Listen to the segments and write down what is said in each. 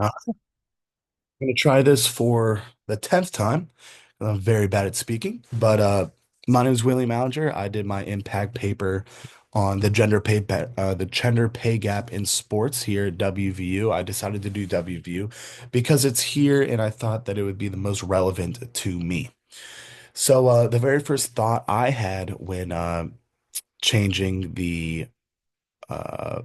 I'm going to try this for the 10th time. I'm very bad at speaking, but my name is William Allinger. I did my impact paper on the gender pay gap in sports here at WVU. I decided to do WVU because it's here, and I thought that it would be the most relevant to me. So the very first thought I had when changing the uh,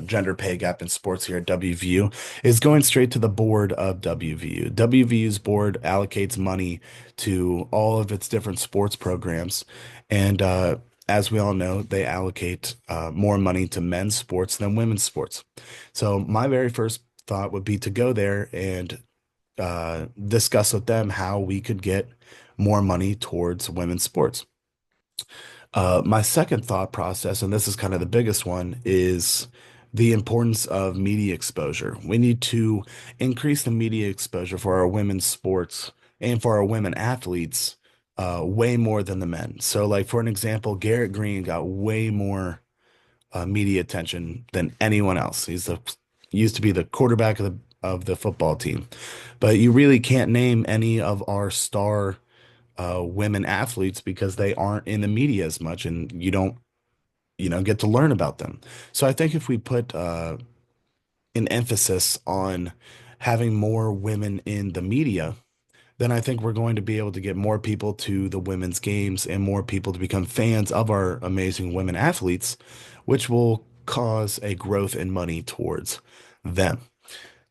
gender pay gap in sports here at WVU is going straight to the board of WVU. WVU's board allocates money to all of its different sports programs, and as we all know, they allocate more money to men's sports than women's sports. So my very first thought would be to go there and discuss with them how we could get more money towards women's sports. My second thought process, and this is kind of the biggest one, is the importance of media exposure. We need to increase the media exposure for our women's sports and for our women athletes way more than the men. So, like for an example, Garrett Green got way more media attention than anyone else. He's the used to be the quarterback of the football team, but you really can't name any of our star women athletes because they aren't in the media as much and you don't, get to learn about them. So I think if we put an emphasis on having more women in the media, then I think we're going to be able to get more people to the women's games and more people to become fans of our amazing women athletes, which will cause a growth in money towards them.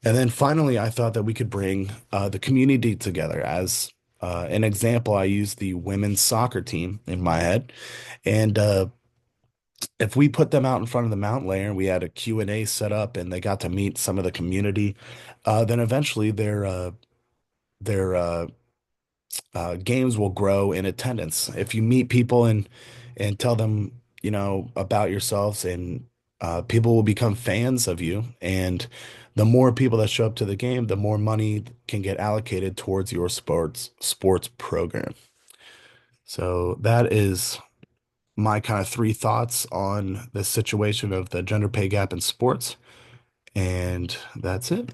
And then finally, I thought that we could bring the community together. As an example, I used the women's soccer team in my head. And if we put them out in front of the mountain layer and we had a Q&A set up and they got to meet some of the community, then eventually their games will grow in attendance. If you meet people and tell them, about yourselves, and people will become fans of you. And the more people that show up to the game, the more money can get allocated towards your sports program. So that is my kind of three thoughts on the situation of the gender pay gap in sports. And that's it.